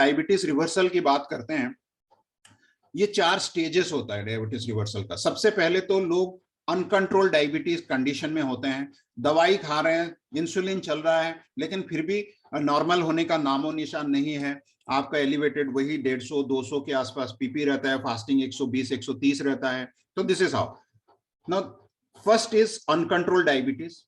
Diabetes reversal की बात करते हैं, ये 4 स्टेजेस होता है डायबिटीज रिवर्सल का। सबसे पहले तो लोग अनकंट्रोल्ड डायबिटीज कंडीशन में होते हैं, दवाई खा रहे हैं, इंसुलिन चल रहा है, लेकिन फिर भी नॉर्मल होने का नामो निशान नहीं है। आपका एलिवेटेड वही 150 200 के आसपास पीपी रहता है, फास्टिंग 120 130 रहता है। तो this is how now first is uncontrolled diabetes.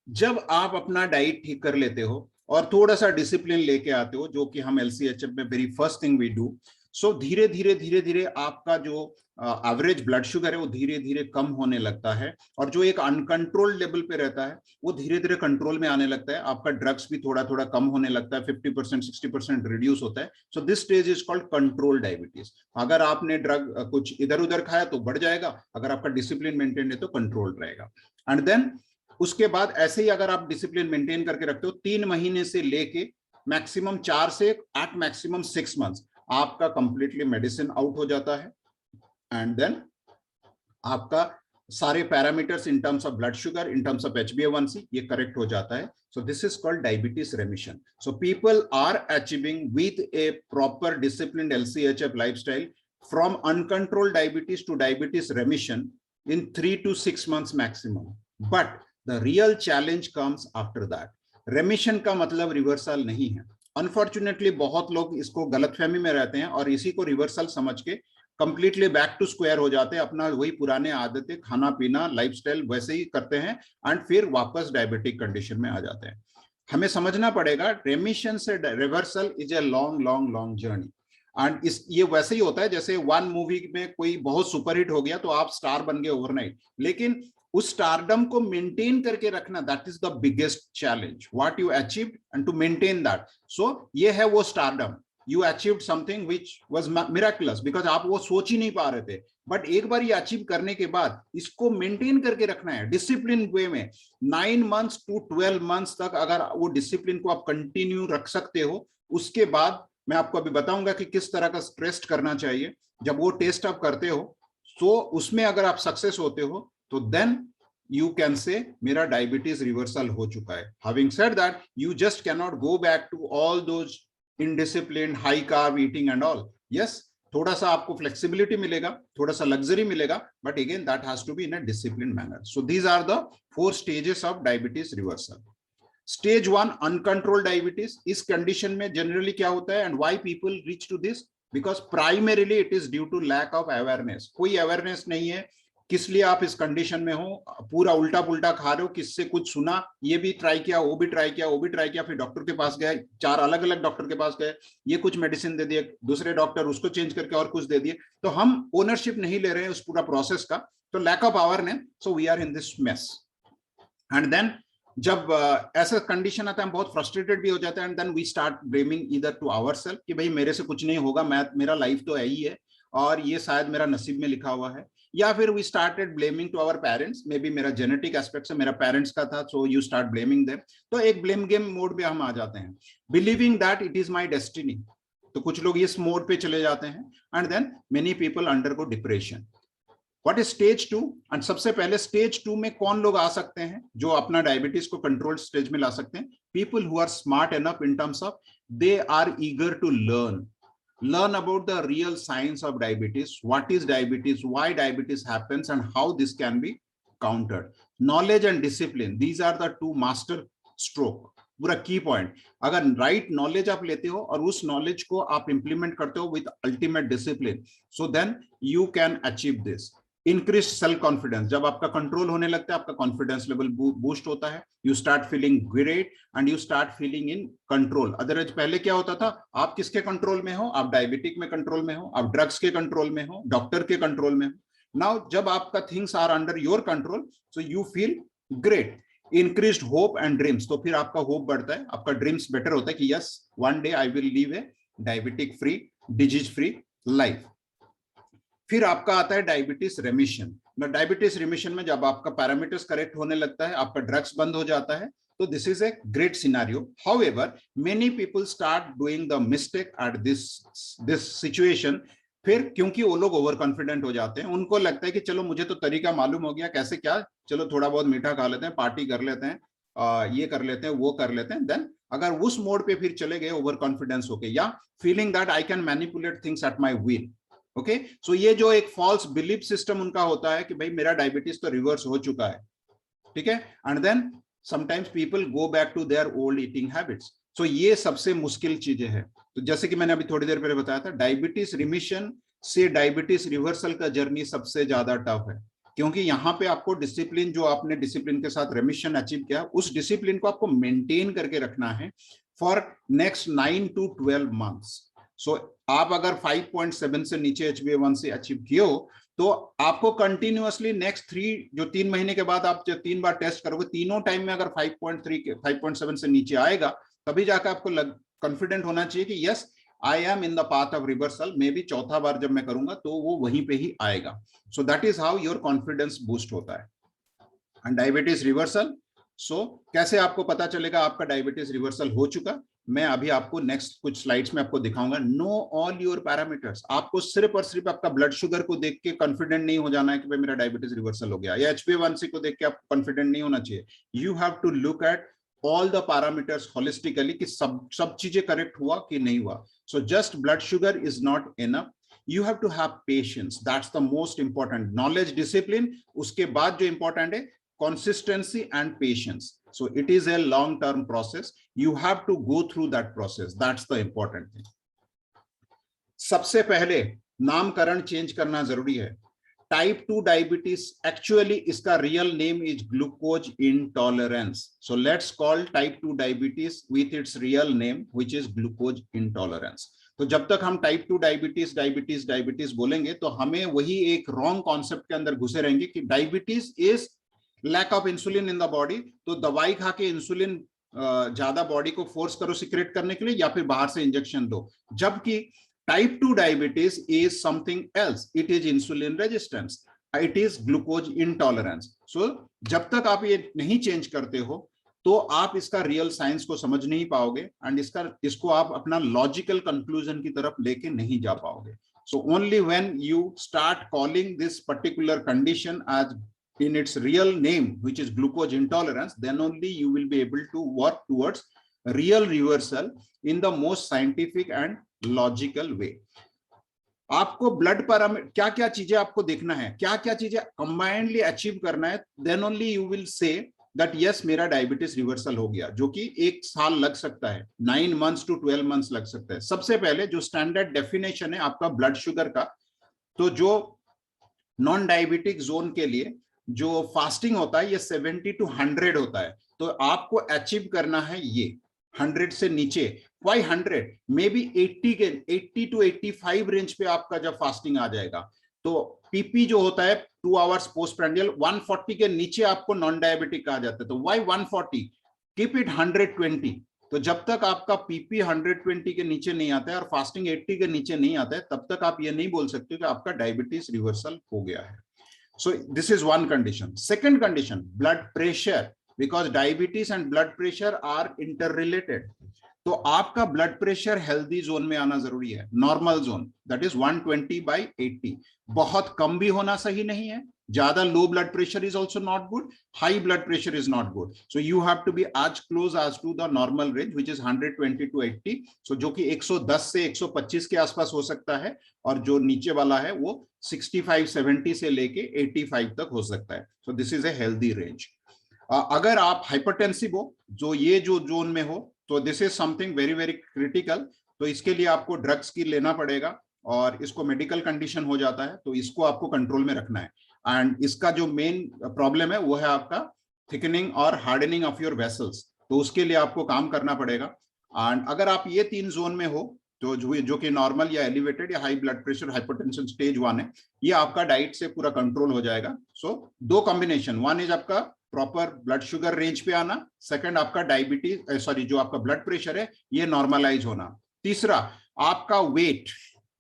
जब आप अपना डाइट ठीक कर लेते हो और थोड़ा सा डिसिप्लिन लेके आते हो, जो कि हम एलसीएचएफ में very first thing we do, so धीरे धीरे आपका जो एवरेज ब्लड शुगर है वो धीरे धीरे कम होने लगता है, और जो एक अनकंट्रोल्ड लेवल पे रहता है वो धीरे धीरे कंट्रोल में आने लगता है। आपका ड्रग्स भी थोड़ा थोड़ा कम होने लगता है, 50% 60% रिड्यूस होता है। So this stage is called control diabetes. अगर आपने ड्रग कुछ इधर उधर खाया तो बढ़ जाएगा, अगर आपका डिसिप्लिन मेंटेन है तो कंट्रोल रहेगा। एंड देन उसके बाद ऐसे ही अगर आप डिसिप्लिन मेंटेन करके रखते हो, 3 महीने से लेके मैक्सिमम 4 से एट मैक्सिमम 6 मंथ्स आपका कंप्लीटली मेडिसिन आउट हो जाता है। एंड देन आपका सारे parameters in terms of blood sugar, in terms of HbA1c ये करेक्ट हो जाता है। So this is called diabetes remission. So people are achieving with a proper disciplined LCHF lifestyle from uncontrolled diabetes to diabetes remission in 3 to 6 months maximum. But the real challenge comes after that. रेमिशन का मतलब reversal नहीं है। Unfortunately बहुत लोग इसको गलतफहमी में रहते हैं और इसी को रिवर्सल समझ के कंप्लीटली बैक टू स्क्वायर हो जाते हैं, अपना वही पुराने आदतें, खाना पीना, लाइफस्टाइल वैसे ही करते हैं एंड फिर वापस डायबिटिक कंडीशन में आ जाते हैं। हमें समझना पड़ेगा रेमिशन से reversal is a long long long journey. And ये वैसे ही होता है जैसे वन मूवी में कोई बहुत सुपरहिट हो गया तो आप स्टार बन गए ओवरनाइट, लेकिन उस स्टारडम को मेंटेन करके रखना, that is the biggest challenge. What you achieved and to maintain that. So ये है वो stardom, you achieved something which was miraculous, because आप वो सोच ही नहीं पा रहे थे, बट एक बार ये अचीव करने के बाद इसको मेंटेन करके रखना है डिसिप्लिन वे में। 9 months to 12 months तक अगर वो डिसिप्लिन को आप कंटिन्यू रख सकते हो, उसके बाद मैं आपको अभी बताऊंगा कि किस तरह का टेस्ट करना चाहिए। जब वो टेस्ट आप करते हो तो उसमें अगर आप सक्सेस होते हो तो देन you can say मेरा डायबिटीज रिवर्सल हो चुका है। Having said that, you just cannot go back to all those indisciplined high carb eating and all. Yes, थोड़ा सा आपको फ्लेक्सिबिलिटी मिलेगा, थोड़ा सा लग्जरी मिलेगा, but again that has to be in a disciplined manner. So these are the 4 stages of diabetes reversal. Stage 1 uncontrolled diabetes, इस condition में generally क्या होता है and why people reach to this, because primarily it is due to lack of awareness. कोई awareness नहीं है किस लिए आप इस कंडीशन में हो, पूरा उल्टा पुल्टा खा रहे हो, किससे कुछ सुना, ये भी ट्राई किया, वो भी ट्राई किया, वो भी ट्राई किया, फिर डॉक्टर के पास गए, 4 अलग अलग डॉक्टर के पास गए, ये कुछ मेडिसिन दे दिए, दूसरे डॉक्टर उसको चेंज करके और कुछ दे दिए, तो हम ओनरशिप नहीं ले रहे हैं उस पूरा प्रोसेस का, तो lack of awareness, so we are in this mess. And then जब ऐसा कंडीशन आता है हम बहुत फ्रस्ट्रेटेड भी हो जाते हैं, and then we start blaming either to ourselves कि भाई मेरे से कुछ नहीं होगा, मेरा लाइफ तो है ही है और ये शायद मेरा नसीब में लिखा हुआ है, या फिर we started blaming to our parents, maybe मेरा जेनेटिक एस्पेक्ट से मेरा पेरेंट्स का था, so you start blaming them. तो एक ब्लेम गेम मोड में हम आ जाते हैं, believing that it is my destiny. तो कुछ लोग इस मोड पे चले जाते हैं and then many people undergo depression. What is stage 2? एंड सबसे पहले स्टेज 2 में कौन लोग आ सकते हैं जो अपना डायबिटीज को कंट्रोल स्टेज में ला सकते हैं? People who are smart enough in terms of they are eager to learn about the real science of diabetes, what is diabetes, why diabetes happens and how this can be countered. Knowledge and discipline, these are the 2 master stroke, पूरा की point. अगर right knowledge आप लेते हो और उस knowledge को आप इंप्लीमेंट करते हो with ultimate discipline, so then you can achieve this. Increase self confidence, जब आपका कंट्रोल होने लगता है आपका कॉन्फिडेंस लेवल बूस्ट होता है, you start feeling great and you start feeling in control. Otherwise पहले क्या होता था, आप किसके कंट्रोल में हो? आप डायबिटिक में कंट्रोल में हो, आप ड्रग्स के कंट्रोल में हो, डॉक्टर के कंट्रोल में हो। नाउ जब आपका things are under your control, so you feel great. Increased hope and dreams, तो फिर आपका होप बढ़ता है, आपका ड्रीम्स बेटर होता है कि yes one day I will leave A diabetic free, disease free life. फिर आपका आता है डायबिटीज रेमिशन। डायबिटीज रेमिशन में जब आपका पैरामीटर्स करेक्ट होने लगता है, आपका ड्रग्स बंद हो जाता है, तो this is a great scenario. However many people start doing the mistake at this situation. फिर क्योंकि वो लोग ओवर कॉन्फिडेंट हो जाते हैं, उनको लगता है कि चलो मुझे तो तरीका मालूम हो गया कैसे क्या, चलो थोड़ा बहुत मीठा खा लेते हैं, पार्टी कर लेते हैं, ये कर लेते हैं, वो कर लेते हैं, देन अगर उस मोड पे फिर चले गए ओवर कॉन्फिडेंस होके, या feeling that I can manipulate things at my will, okay, so ये जो एक फॉल्स बिलीफ सिस्टम उनका होता है कि भाई मेरा डायबिटीज तो रिवर्स हो चुका है, ठीक है, and then sometimes people go back to their old eating habits. So ये सबसे मुश्किल चीजें हैं। तो जैसे कि मैंने अभी थोड़ी देर पहले बताया था, डायबिटीज रिमिशन से डायबिटीज रिवर्सल का जर्नी सबसे ज्यादा टफ है, क्योंकि यहाँ पे आपको डिसिप्लिन, जो आपने डिसिप्लिन के साथ रेमिशन अचीव किया, उस डिसिप्लिन को आपको मेंटेन करके रखना है फॉर नेक्स्ट 9 to 12 months। सो आप अगर 5.7 से नीचे HbA1c से अचीव किए हो, तो आपको कंटिन्यूअसली नेक्स्ट 3, जो 3 महीने के बाद आप जब 3 बार टेस्ट करोगे, तीनों टाइम में अगर 5.3 के 5.7 से नीचे आएगा, तभी जाकर आपको कॉन्फिडेंट होना चाहिए कि yes I am in the path of reversal. May be चौथा बार जब मैं करूंगा तो वो वहीं पे ही आएगा। So that is how your confidence boost होता है। एंड डायबिटीज रिवर्सल, सो कैसे आपको पता चलेगा आपका डायबिटीज रिवर्सल हो चुका, मैं अभी आपको नेक्स्ट कुछ स्लाइड्स में आपको दिखाऊंगा। नो ऑल योर पैरामीटर्स, आपको सिर्फ और सिर्फ आपका ब्लड शुगर को देख के कॉन्फिडेंट नहीं हो जाना है कि भाई मेरा डायबिटीज रिवर्सल हो गया, या HbA1c को देख के आपको कॉन्फिडेंट नहीं होना चाहिए। You have to look at all the parameters holistically कि सब चीजें करेक्ट हुआ कि नहीं हुआ। So just blood sugar is not enough, you have to have patience, that's the most important, knowledge, discipline, उसके बाद जो important है consistency and patience। so it is a long term process, you have to go through that process, that's the important thing। सबसे पहले नामकरण change करना जरूरी है। टाइप 2 डायबिटीज, एक्चुअली इसका real name is glucose intolerance. So let's call type 2 diabetes with its real name which is glucose intolerance. तो जब तक हम टाइप 2 डायबिटीज डायबिटीज डायबिटीज बोलेंगे, तो हमें वही एक रॉन्ग कॉन्सेप्ट के अंदर घुसे रहेंगे कि diabetes is lack of insulin in the body. तो दवाई खा के इंसुलिन ज्यादा बॉडी को फोर्स करो सिक्रेट करने के लिए, या फिर बाहर से इंजेक्शन दो। जबकि type 2 diabetes is something else, it is insulin resistance, it is glucose intolerance. So जब तक आप ये नहीं चेंज करते हो, तो आप इसका रियल साइंस को समझ नहीं पाओगे, एंड इसको आप अपना लॉजिकल कंक्लूजन की तरफ लेके नहीं जा पाओगे। So only when you start calling this particular condition as in its real name, which is glucose intolerance, then only you will be able to work towards real reversal in the most scientific and logical way। आपको blood parameter क्या क्या चीजें आपको देखना है, क्या क्या चीजें कंबाइंडली अचीव करना है, then only you will say that yes मेरा डायबिटीज रिवर्सल हो गया, जो कि 1 साल लग सकता है, 9 months to 12 months लग सकता है। सबसे पहले जो स्टैंडर्ड डेफिनेशन है आपका ब्लड शुगर का, तो जो नॉन डायबिटिक जोन के लिए जो फास्टिंग होता है ये 70 to 100 होता है। तो आपको अचीव करना है ये 100 से नीचे, why 100 maybe 80 to 85 range पे आपका जब फास्टिंग आ जाएगा, तो पीपी जो होता है 2 hours पोस्ट प्रेंडियल, 140 के नीचे आपको नॉन डायबिटिक कहा जाता है। तो वाई 140, कीप इट 120। तो जब तक आपका पीपी 120 के नीचे नहीं आता है और फास्टिंग 80 के नीचे नहीं आता है, तब तक आप ये नहीं बोल सकते कि आपका डायबिटीज रिवर्सल हो गया है। So this is one condition. Second condition, blood pressure, because diabetes and blood pressure are interrelated। तो आपका ब्लड प्रेशर हेल्दी जोन में आना जरूरी है, नॉर्मल जोन, दैट इज 120/80। बहुत कम भी होना सही नहीं है, ज्यादा low blood pressure is also not good, high blood pressure is not good. So you have to be as close as to the normal range which is 120 to 80। सो जो कि 110 से 125 के आसपास हो सकता है, और जो नीचे वाला है वो 65-70 से लेके 85 तक हो सकता है। So this is a healthy range. अगर आप हाइपरटेंसिव हो, जो ये जो जोन में हो, तो this is something very very critical. तो इसके लिए आपको ड्रग्स की लेना पड़ेगा, और इसको मेडिकल कंडीशन हो जाता है, तो इसको आपको कंट्रोल में रखना है। एंड इसका जो मेन प्रॉब्लम है वो है आपका थिकनिंग और हार्डनिंग ऑफ योर वेसल्स, तो उसके लिए आपको काम करना पड़ेगा। एंड अगर आप ये 3 जोन में हो, तो जो कि नॉर्मल या एलिवेटेड या high blood pressure hypertension stage 1 है, ये आपका डाइट से पूरा कंट्रोल हो जाएगा। सो 2 कॉम्बिनेशन, 1 इज आपका प्रॉपर ब्लड शुगर रेंज पे आना, सेकंड आपका डायबिटीज सॉरी जो आपका ब्लड प्रेशर है ये नॉर्मलाइज होना, तीसरा आपका वेट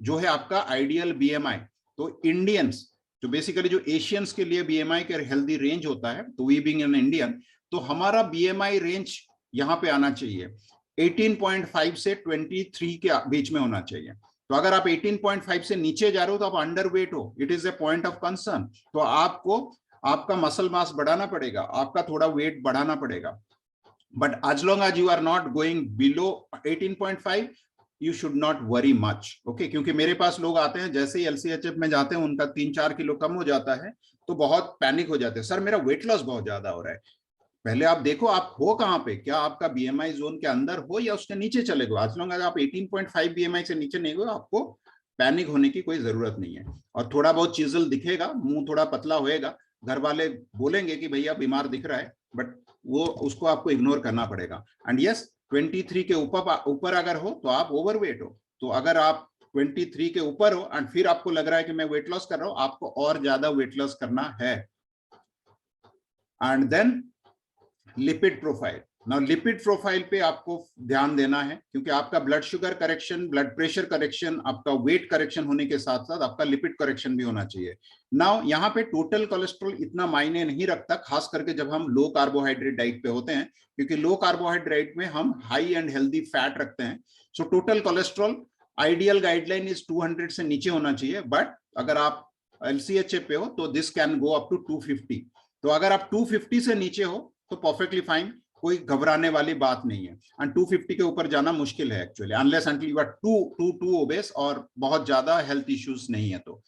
जो है आपका आइडियल बीएमआई। तो इंडियंस जो बेसिकली जो एशियंस के लिए बीएमआई का हेल्दी रेंज होता है, तो वी बीइंग एन इंडियन, तो हमारा बीएमआई रेंज यहाँ पे आना चाहिए 18.5 से 23 के बीच में होना चाहिए। तो अगर आप 18.5 से नीचे जा रहे हो तो आप अंडर वेट हो, it is a point of concern. तो आपको आपका मसल मास बढ़ाना पड़ेगा, आपका थोड़ा वेट बढ़ाना पड़ेगा। But as long as you are not going below 18.5, you should not worry much. Okay, क्योंकि मेरे पास लोग आते हैं जैसे ही LCHF में जाते हैं उनका 3-4 किलो कम हो जाता है तो बहुत पैनिक हो जाते हैं, सर मेरा वेट लॉस बहुत ज्यादा हो रहा है। पहले आप देखो आप हो कहाँ पे, क्या आपका BMI जोन के अंदर हो या उसके नीचे चले गए। आज लॉन्ग आप 18.5 BMI से नीचे नहीं हो, आपको पैनिक होने की कोई जरूरत नहीं है। और थोड़ा बहुत चीजल दिखेगा, मुंह थोड़ा पतला होएगा, घर वाले बोलेंगे कि भैया बीमार दिख रहा है, बट वो उसको आपको इग्नोर करना पड़ेगा। एंड यस 23 के ऊपर अगर हो तो आप ओवरवेट हो। तो अगर आप 23 के ऊपर हो एंड फिर आपको लग रहा है कि मैं वेट लॉस कर रहा हूं, आपको और ज्यादा वेट लॉस करना है। And then lipid profile. Now lipid profile पे आपको ध्यान देना है, क्योंकि आपका blood sugar correction, blood pressure correction, आपका वेट करेक्शन होने के साथ साथ आपका लिपिड करेक्शन भी होना चाहिए। नाउ यहाँ पे टोटल कोलेस्ट्रॉल इतना मायने नहीं रखता, खास करके जब हम लो कार्बोहाइड्रेट डाइट पे होते हैं, क्योंकि लो कार्बोहाइड्रेट में हम हाई एंड हेल्दी फैट रखते हैं। So total cholesterol ideal guideline is 200 से नीचे होना चाहिए, बट अगर आप LCHF पे हो तो this can go up to 250। तो अगर आप 250 से नीचे हो तो परफेक्टली फाइन, कोई घबराने वाली बात नहीं है। एंड 250 के ऊपर जाना मुश्किल है actually, unless until you are too obese और बहुत ज्यादा हेल्थ इश्यूज नहीं है। तो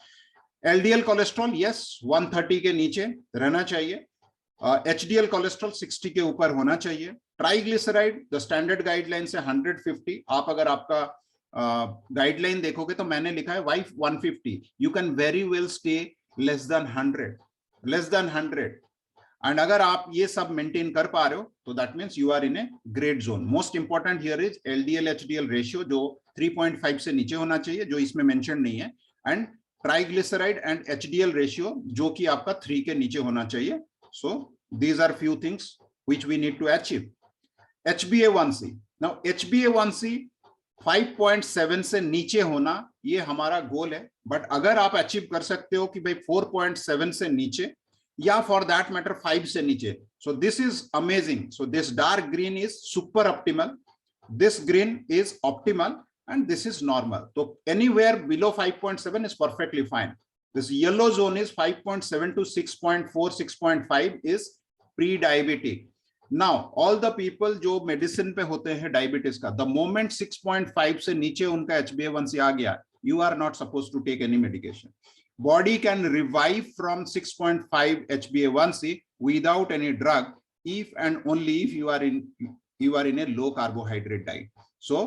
LDL कोलेस्ट्रॉल यस 130 के नीचे रहना चाहिए। HDL कोलेस्ट्रॉल 60 के ऊपर होना चाहिए। ट्राइग्लिसराइड द स्टैंडर्ड गाइडलाइन से 150। आप अगर आपका गाइडलाइन देखोगे तो मैंने लिखा है wife 150, you can very well stay less than 100। And अगर आप ये सब मेंटेन कर पा रहे हो तो that means you are in a great zone. Most important here is LDL HDL ratio जो 3.5 से नीचे होना चाहिए, जो इसमें मेंशन नहीं है, and triglyceride and HDL ratio जो कि आपका 3 के नीचे होना चाहिए। So these are few things which we need to achieve. HbA1c, now HbA1c 5.7 से नीचे होना ये हमारा गोल है, बट अगर आप अचीव कर सकते हो कि भाई 4.7 से नीचे या फॉर दैट मैटर 5 से नीचे, सो this is amazing. So this dark green is super optimal, this green is optimal, and this is normal. So anywhere below 5.7 is perfectly fine. This yellow zone is 5.7 to 6.4, 6.5 is pre-diabetic. Now all the people जो medicine पे होते हैं diabetes का, the moment 6.5 से नीचे उनका HbA1c आ गया, you are not supposed to take any medication. Body can revive from 6.5 HbA1c without any drug if and only if you are in a low carbohydrate diet. So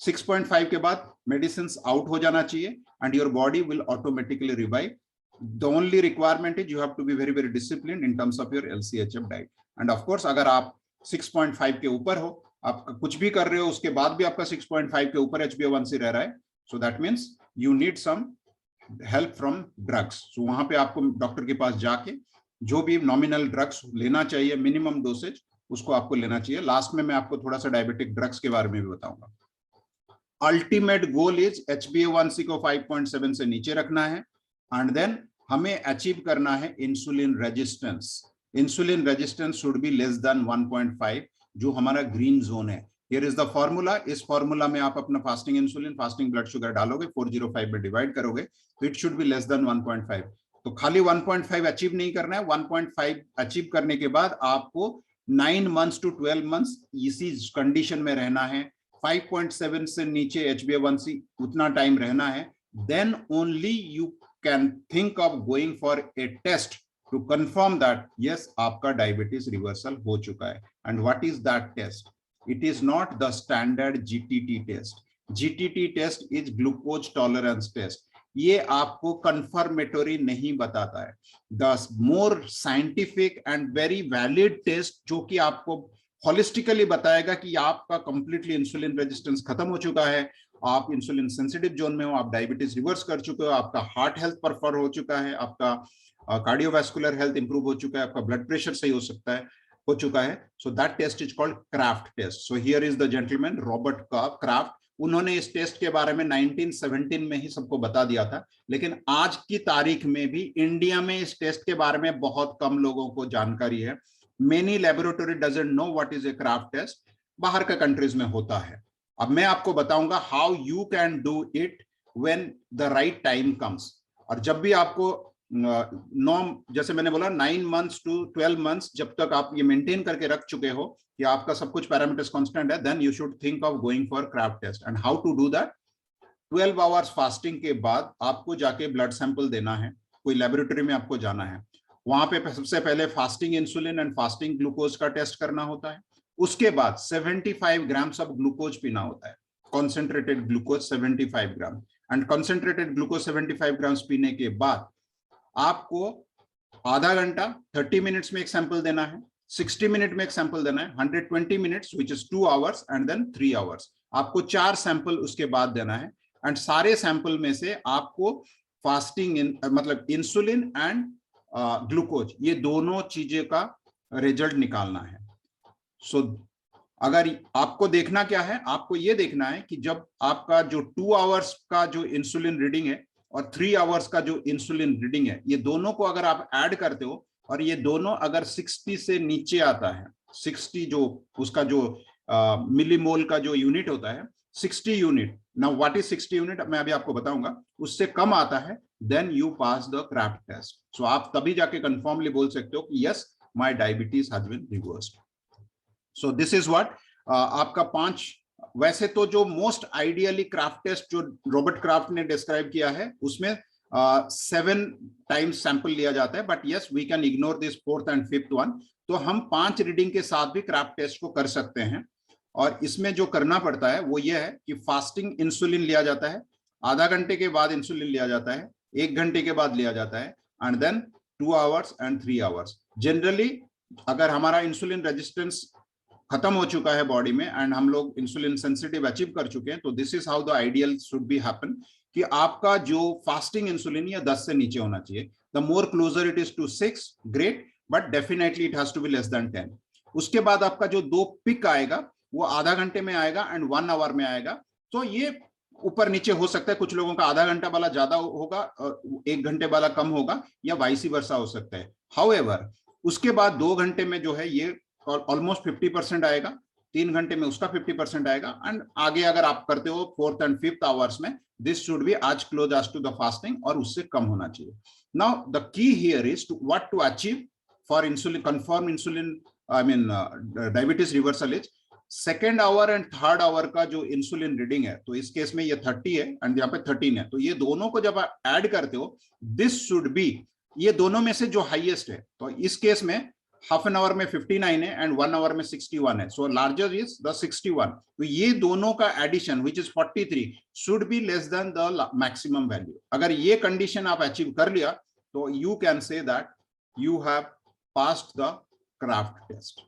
6.5 के बाद medicine out हो जाना चाहिए and your body will automatically revive. The only requirement is you have to be very very disciplined in terms of your LCHF diet. And of course अगर आप 6.5 के ऊपर हो, आप कुछ भी कर रहे हो उसके बाद भी आपका 6.5 के ऊपर HbA1c रह रहा है, so that means you need some help from drugs. So वहां पे आपको डॉक्टर के पास जाके जो भी नॉमिनल ड्रग्स लेना चाहिए, मिनिमम डोसेज, उसको आपको लेना चाहिए। लास्ट में मैं आपको थोड़ा सा डायबिटिक ड्रग्स के बारे में भी बताऊंगा। अल्टीमेट गोल इज HbA1c को 5.7 से नीचे रखना है एंड देन हमें अचीव करना है insulin resistance. Insulin resistance should be less then 1.5, जो हमारा ग्रीन जोन है। Here is the formula. इस फॉर्मूला में आप अपना fasting insulin, fasting blood sugar डालोगे, 405 में डिवाइड करोगे तो it should be less then 1.5। तो खाली 1.5 अचीव नहीं करना है, 1.5 अचीव करने के बाद आपको 9 months to 12 months इसी कंडीशन में रहना है। 5.7 से नीचे HbA1c उतना टाइम रहना है, then only you can think of going for a test to confirm that yes आपका डायबिटीज रिवर्सल हो चुका है। and what is that test? It is not the standard GTT test. GTT test is glucose tolerance test. ये आपको confirmatory नहीं बताता है। The more scientific and very valid test जो कि आपको होलिस्टिकली बताएगा कि आपका कंप्लीटली इंसुलिन रेजिस्टेंस खत्म हो चुका है, आप इंसुलिन सेंसिटिव जोन में हो, आप डायबिटीज रिवर्स कर चुके हो, आपका हार्ट हेल्थ परफॉर्म हो चुका है, आपका कार्डियोवैस्कुलर हेल्थ इंप्रूव हो चुका है, आपका ब्लड प्रेशर सही हो चुका है। So that test is called Kraft test. So here is the gentleman Robert Kraft. उन्होंने इस टेस्ट के बारे में 1917 में ही सबको बता दिया था, लेकिन आज की तारीख में भी इंडिया में इस टेस्ट के बारे में बहुत कम लोगों को जानकारी है। Many laboratory doesn't know what is a Kraft test, बाहर के कंट्रीज में होता है। अब मैं आपको बताऊंगा how you can do it when the right time comes. और जब भी आपको नॉर्म, जैसे मैंने बोला 9 months to 12 months, जब तक आप ये मेंटेन करके रख चुके हो कि आपका सब कुछ पैरामीटर्स कांस्टेंट है, then you should think of going for Kraft test. And how to do that? 12 hours fasting के बाद आपको जाके ब्लड सैंपल देना है, कोई लेबोरेटरी में आपको जाना है, वहां पे सबसे पहले fasting insulin and fasting glucose का टेस्ट करना होता है। उसके बाद 75 ग्राम्स ऑफ ग्लूकोज पीना होता है, concentrated glucose 75 gram. And concentrated glucose 75 grams पीने के बाद आपको आधा घंटा 30 मिनट्स में एक सैंपल देना है, 60 मिनट में एक सैंपल देना है, 120 minutes which is 2 hours, and then 3 hours. आपको 4 सैंपल उसके बाद देना है। एंड सारे सैंपल में से आपको फास्टिंग मतलब इंसुलिन एंड ग्लूकोज, ये दोनों चीजें का रिजल्ट निकालना है। सो अगर आपको देखना क्या है, आपको ये देखना है कि जब आपका जो 2 आवर्स का जो इंसुलिन रीडिंग है और 3 आवर्स का जो इंसुलिन रीडिंग है, ये दोनों को अगर आप ऐड करते हो और ये दोनों अगर 60 से नीचे आता है, 60 जो उसका जो मिलीमोल का जो यूनिट होता है, 60 unit, now what is 60 unit मैं अभी आपको बताऊंगा, उससे कम आता है, then you pass the Kraft test. So आप तभी जाके कंफर्मली बोल सकते हो कि yes, my diabetes has been reversed. So this is what आपका 5, वैसे तो जो मोस्ट आइडियली क्राफ्ट टेस्ट जो रॉबर्ट क्राफ्ट ने डिस्क्राइब किया है उसमें 7 टाइम्स सैंपल लिया जाता है, but yes we can ignore this 4th and 5th one. तो हम 5 रीडिंग के साथ भी क्राफ्ट टेस्ट को कर सकते हैं। और इसमें जो करना पड़ता है वो ये है कि फास्टिंग इंसुलिन लिया जाता है, आधा घंटे के बाद इंसुलिन लिया जाता है, 1 घंटे के बाद लिया जाता है, and then 2 hours and 3 hours. Generally अगर हमारा इंसुलिन रेजिस्टेंस खत्म हो चुका है बॉडी में एंड हम लोग इंसुलिन सेंसिटिव अचीव कर चुके हैं, तो this is how the ideal should be happen कि आपका जो फास्टिंग इंसुलिन या 10 से नीचे होना चाहिए। The more closer it is to 6, great, but definitely it has to be less than 10। उसके बाद आपका जो 2 पिक आएगा वो आधा घंटे में आएगा एंड 1 आवर में आएगा। तो ये ऊपर नीचे हो सकता है, कुछ लोगों का आधा घंटा वाला ज्यादा होगा, 1 घंटे वाला कम होगा, या वाइस वर्सा हो सकता है। हाउएवर उसके बाद 2 घंटे में जो है ये ऑलमोस्ट 50% आएगा, 3 घंटे में उसका 50% आएगा, एंड आगे अगर आप करते हो 4th and 5th आवर्स में, this should be as close as to the fasting, और उससे कम होना चाहिए। Now the key here is to what to achieve for insulin confirm insulin diabetes reversal is 2nd hour and 3rd hour का जो insulin reading है, तो इस केस में ये 30 है एंड यहाँ पे 13 है, तो ये दोनों को जब आप ऐड करते हो, दिस शुड बी, ये दोनों में से जो हाईएस्ट है, तो इस केस में हाफ एन आवर में 59 है एंड 1 आवर में 61 है, सो लार्जर इज द 61। तो ये दोनों का addition which is 43 should be less than the maximum value. अगर ये कंडीशन आप अचीव कर लिया तो you can say that you have passed the Kraft test.